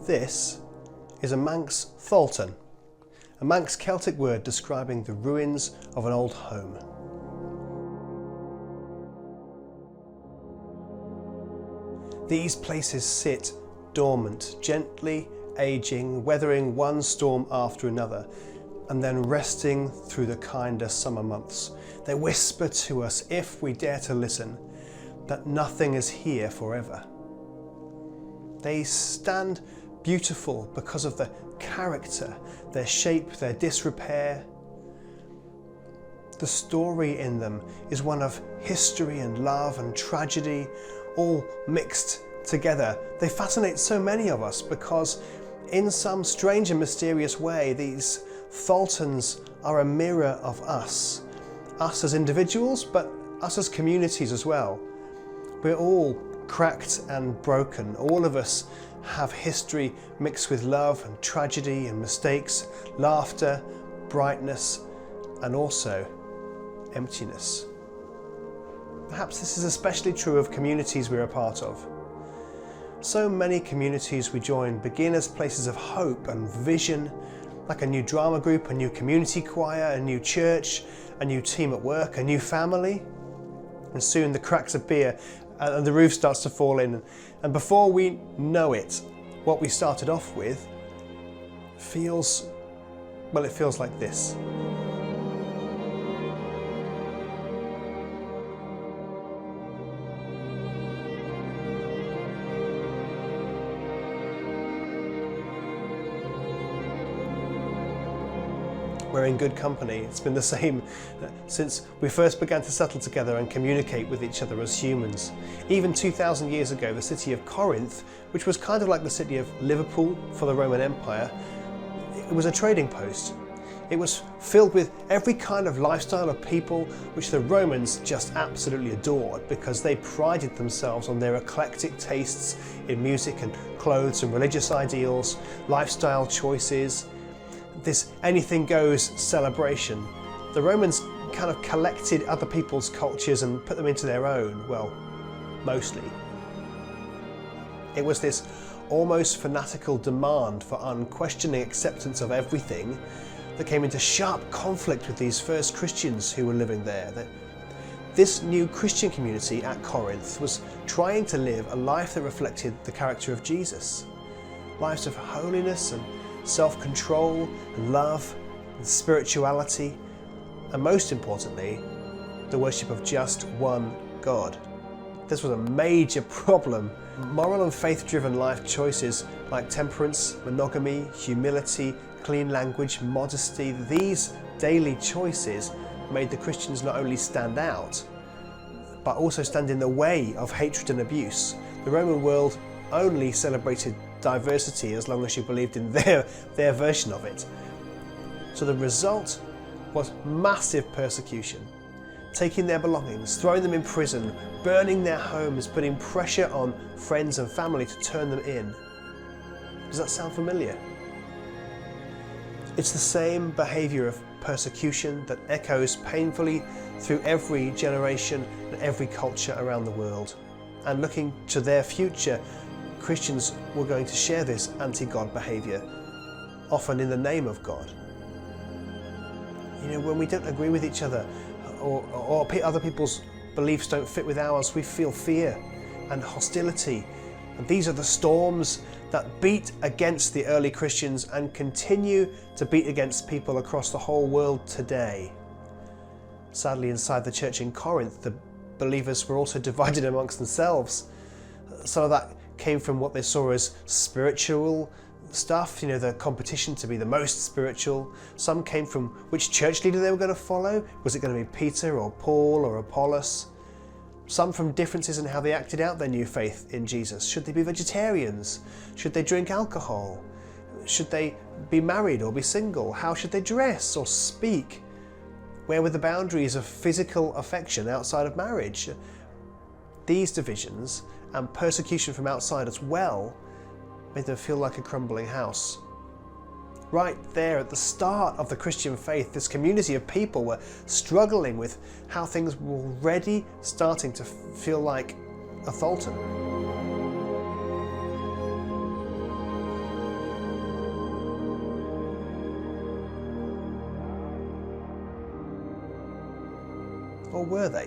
This is a Manx Tholtan, a Manx Celtic word describing the ruins of an old home. These places sit dormant, gently aging, weathering one storm after another, and then resting through the kinder summer months. They whisper to us, if we dare to listen, that nothing is here forever. They stand beautiful because of their character, their shape, their disrepair. The story in them is one of history and love and tragedy, all mixed together. They fascinate so many of us because in some strange and mysterious way, these Tholtans are a mirror of us as individuals, but us as communities as well. We're all cracked and broken. All of us have history mixed with love and tragedy and mistakes, laughter, brightness, and also emptiness. Perhaps this is especially true of communities we're a part of. So many communities we join begin as places of hope and vision, like a new drama group, a new community choir, a new church, a new team at work, a new family. And soon the cracks appear and the roof starts to fall in. And before we know it, what we started off with feels like this. We're in good company. It's been the same since we first began to settle together and communicate with each other as humans. Even 2,000 years ago, the city of Corinth, which was kind of like the city of Liverpool for the Roman Empire, it was a trading post. It was filled with every kind of lifestyle of people which the Romans just absolutely adored because they prided themselves on their eclectic tastes in music and clothes and religious ideals, lifestyle choices, this anything goes celebration. The Romans kind of collected other people's cultures and put them into their own, well, mostly. It was this almost fanatical demand for unquestioning acceptance of everything that came into sharp conflict with these first Christians who were living there. This new Christian community at Corinth was trying to live a life that reflected the character of Jesus. Lives of holiness and self-control and love and spirituality, and most importantly, the worship of just one God. This was a major problem. Moral and faith-driven life choices like temperance, monogamy, humility, clean language, modesty, these daily choices made the Christians not only stand out, but also stand in the way of hatred and abuse. The Roman world only celebrated diversity as long as you believed in their version of it. So the result was massive persecution, taking their belongings, throwing them in prison, burning their homes, putting pressure on friends and family to turn them in. Does that sound familiar? It's the same behaviour of persecution that echoes painfully through every generation and every culture around the world. And looking to their future, Christians were going to share this anti-God behaviour, often in the name of God. You know, when we don't agree with each other or other people's beliefs don't fit with ours, we feel fear and hostility. And these are the storms that beat against the early Christians and continue to beat against people across the whole world today. Sadly, inside the church in Corinth, the believers were also divided amongst themselves. Some of that came from what they saw as spiritual stuff, you know, the competition to be the most spiritual. Some came from which church leader they were going to follow. Was it going to be Peter or Paul or Apollos? Some from differences in how they acted out their new faith in Jesus. Should they be vegetarians? Should they drink alcohol? Should they be married or be single? How should they dress or speak? Where were the boundaries of physical affection outside of marriage? These divisions and persecution from outside as well made them feel like a crumbling house. Right there at the start of the Christian faith, this community of people were struggling with how things were already starting to feel like a Tholtan. Or were they?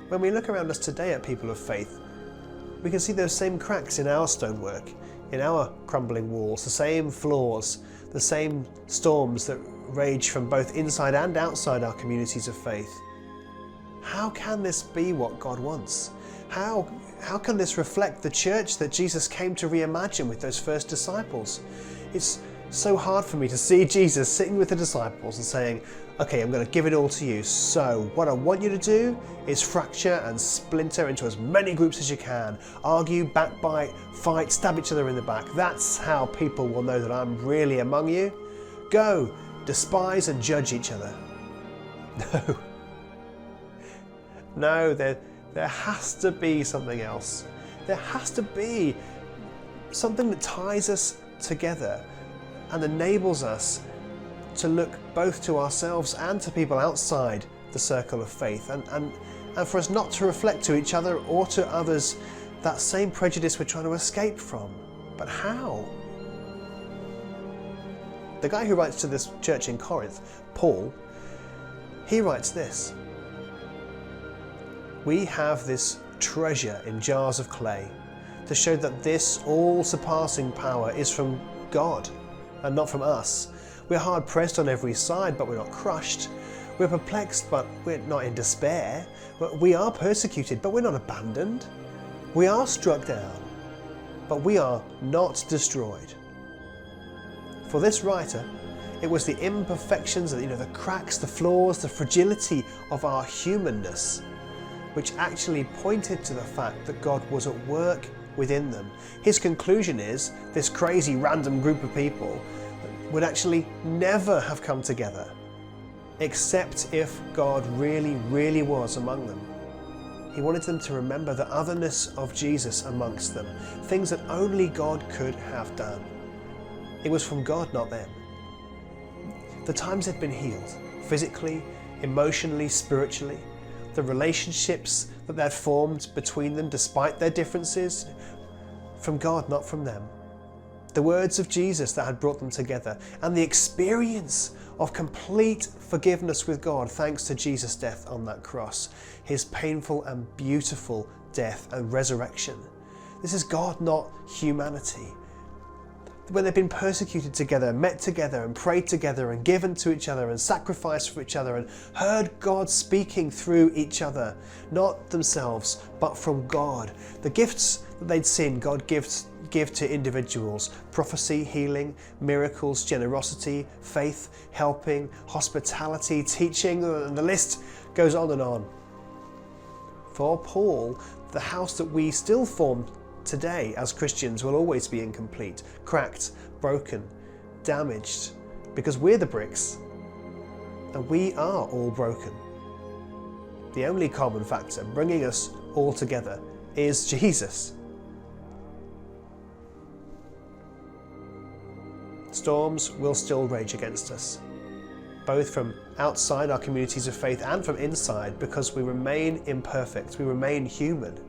When we look around us today at people of faith, we can see those same cracks in our stonework, in our crumbling walls, the same flaws, the same storms that rage from both inside and outside our communities of faith. How can this be what God wants? How can this reflect the church that Jesus came to reimagine with those first disciples? It's so hard for me to see Jesus sitting with the disciples and saying, okay, I'm going to give it all to you. So what I want you to do is fracture and splinter into as many groups as you can. Argue, backbite, fight, stab each other in the back. That's how people will know that I'm really among you. Go, despise and judge each other. No, there has to be something else. There has to be something that ties us together and enables us to look both to ourselves and to people outside the circle of faith, and for us not to reflect to each other or to others that same prejudice we're trying to escape from. But how? The guy who writes to this church in Corinth, Paul, he writes this: we have this treasure in jars of clay to show that this all-surpassing power is from God and not from us. We're hard pressed on every side, but we're not crushed. We're perplexed, but we're not in despair. We are persecuted, but we're not abandoned. We are struck down, but we are not destroyed. For this writer, it was the imperfections, the cracks, the flaws, the fragility of our humanness which actually pointed to the fact that God was at work within them. His conclusion is this crazy random group of people would actually never have come together except if God really, really was among them. He wanted them to remember the otherness of Jesus amongst them, things that only God could have done. It was from God, not them. The times they'd been healed, physically, emotionally, spiritually, the relationships that they'd formed between them despite their differences, from God, not from them. The words of Jesus that had brought them together, and the experience of complete forgiveness with God thanks to Jesus' death on that cross, his painful and beautiful death and resurrection. This is God, not humanity. When they've been persecuted together, met together and prayed together and given to each other and sacrificed for each other and heard God speaking through each other, not themselves, but from God. The gifts that they'd seen God give to individuals: prophecy, healing, miracles, generosity, faith, helping, hospitality, teaching, and the list goes on and on. For Paul, the house that we still form today as Christians will always be incomplete, cracked, broken, damaged, because we're the bricks and we are all broken. The only common factor bringing us all together is Jesus. Storms will still rage against us, both from outside our communities of faith and from inside, because we remain imperfect, we remain human.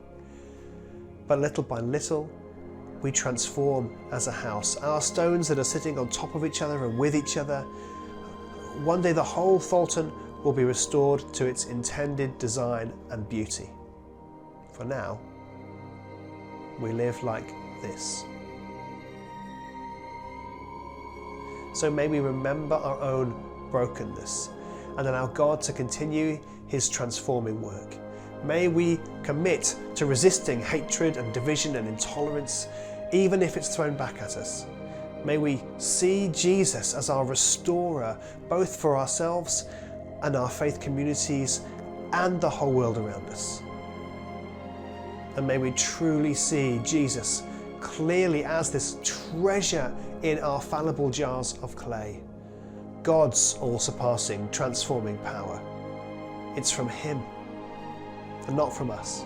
But little by little, we transform as a house. Our stones that are sitting on top of each other and with each other, one day the whole Tholtan will be restored to its intended design and beauty. For now, we live like this. So may we remember our own brokenness and allow God to continue his transforming work. May we commit to resisting hatred and division and intolerance, even if it's thrown back at us. May we see Jesus as our restorer, both for ourselves and our faith communities and the whole world around us. And may we truly see Jesus clearly as this treasure in our fallible jars of clay, God's all-surpassing, transforming power. It's from him and not from us.